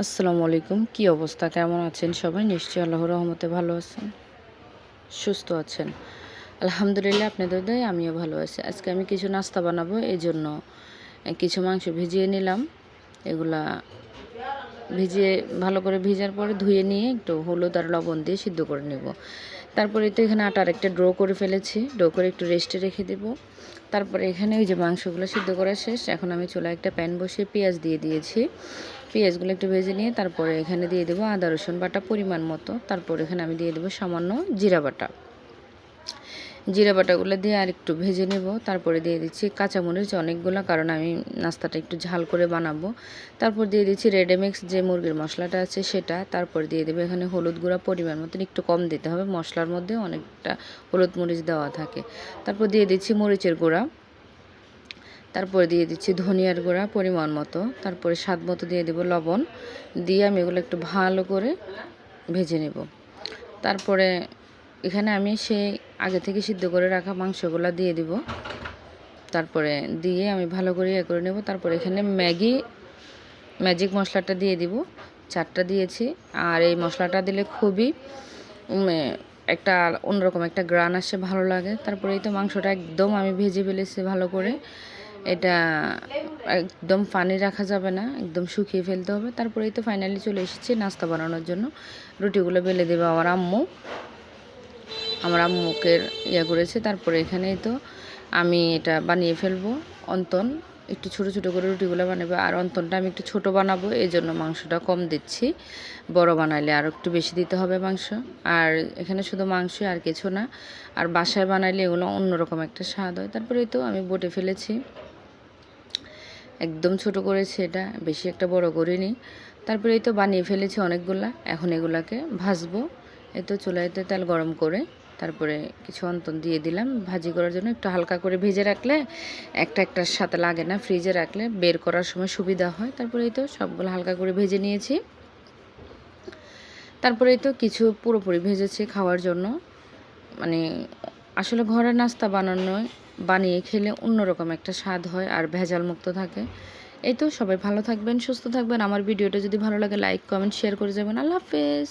আসসালামু আলাইকুম। কি অবস্থা? কেমন আছেন সবাই? নিশ্চয়ই আল্লাহর রহমতে ভালো আছেন, সুস্থ আছেন। আলহামদুলিল্লাহ আপনাদের দয়ায় আমিও ভালো আছি। আজকে আমি কিছু নাস্তা বানাবো, এজন্য কিছু মাংস ভিজিয়ে নিলাম। এগুলা ভিজিয়ে ভালো করে ভিজার পরে ধুয়ে নিয়ে একটু হলুদ আর লবণ দিয়ে সিদ্ধ করে নেব। তারপরে তো এখানে আটার একটা ড্রো করে ফেলেছি, ড্রো করে একটু রেস্টে রেখে দেব। তারপরে এখানে ওই যে মাংসগুলো সিদ্ধ করা শেষ। এখন আমি চুলায় একটা প্যান বসিয়ে পেঁয়াজ দিয়ে দিয়েছি। পেঁয়াজগুলো একটু ভেজে নিয়ে তারপরে এখানে দিয়ে দেবো আদা রসুন বাটা পরিমাণ মতো। তারপর এখানে আমি দিয়ে দেবো সামান্য জিরা বাটা। জিরা বাটাগুলো দিয়ে আর একটু ভেজে নেব। তারপরে দিয়ে দিচ্ছি কাঁচামরিচ অনেকগুলো, কারণ আমি নাস্তাটা একটু ঝাল করে বানাবো। তারপর দিয়ে দিচ্ছি রেডিমিক্স যে মুরগির মশলাটা আছে সেটা। তারপর দিয়ে দেবো এখানে হলুদ গুঁড়া পরিমাণ মতন, একটু কম দিতে হবে, মশলার মধ্যে অনেকটা হলুদ মরিচ দেওয়া থাকে। তারপর দিয়ে দিচ্ছি মরিচের গুঁড়া। তারপরে দিয়ে দিচ্ছি ধনিয়ার গুঁড়া পরিমাণ মতো। তারপরে স্বাদ মতো দিয়ে দেবো লবণ। দিয়ে আমি এগুলো একটু ভালো করে ভেজে নেব। তারপরে এখানে আমি সেই আগে থেকে সিদ্ধ করে রাখা মাংসগুলো দিয়ে দিব। তারপরে দিয়ে আমি ভালো করে করে নেব। তারপরে এখানে ম্যাজিক মশলাটা দিয়ে দিব, 4টা দিয়েছি। আর এই মশলাটা দিলে খুবই একটা অন্যরকম একটা গ্রান আসে, ভালো লাগে। তারপরে এই তো মাংসটা একদম আমি ভেজে ফেলেছি ভালো করে। এটা একদম পানি রাখা যাবে না, একদম শুকিয়ে ফেলতে হবে। তারপরেই তো ফাইনালি চলে এসেছি নাস্তা বানানোর জন্য। রুটিগুলো বেলে দেবে আমার আম্মুকে করেছে। তারপরে এখানেই তো আমি এটা বানিয়ে ফেলবো। অন্তন একটু ছোট ছোট করে রুটিগুলো বানাবো, আর অন্তনটা আমি একটু ছোট বানাবো, এই জন্য মাংসটা কম দিচ্ছি। বড় বানাইলে আরও একটু বেশি দিতে হবে মাংস। আর এখানে শুধু মাংস আর কিছু না, আর বাসায় বানাইলে এগুলো অন্যরকম একটা স্বাদ হয়। তারপরেই তো আমি বটে ফেলেছি, একদম ছোট করেছি, এটা বেশি একটা বড় করিনি। তারপরে এই তো বানিয়ে ফেলেছি অনেকগুলা। এখন এগুলাকে ভাজবো। এই তো চুলাইতে তেল গরম করে তারপরে কিছু অন্তন দিয়ে দিলাম ভাজি করার জন্য। একটু হালকা করে ভেজে রাখলে একটার সাথে লাগে না, ফ্রিজে রাখলে বের করার সময় সুবিধা হয়। তারপরে এই তো সবগুলো হালকা করে ভেজে নিয়েছি। তারপরে এই তো কিছু পুরোপুরি ভেজেছি খাওয়ার জন্য। মানে আসলে ঘরের নাস্তা বানিয়ে খেলে অন্যরকম একটা স্বাদ হয় আর ভেজাল মুক্ত থাকে। এই তো সবাই ভালো থাকবেন, সুস্থ থাকবেন। আমার ভিডিওটা যদি ভালো লাগে লাইক কমেন্ট শেয়ার করে যাবেন। আল্লাহ হাফেজ।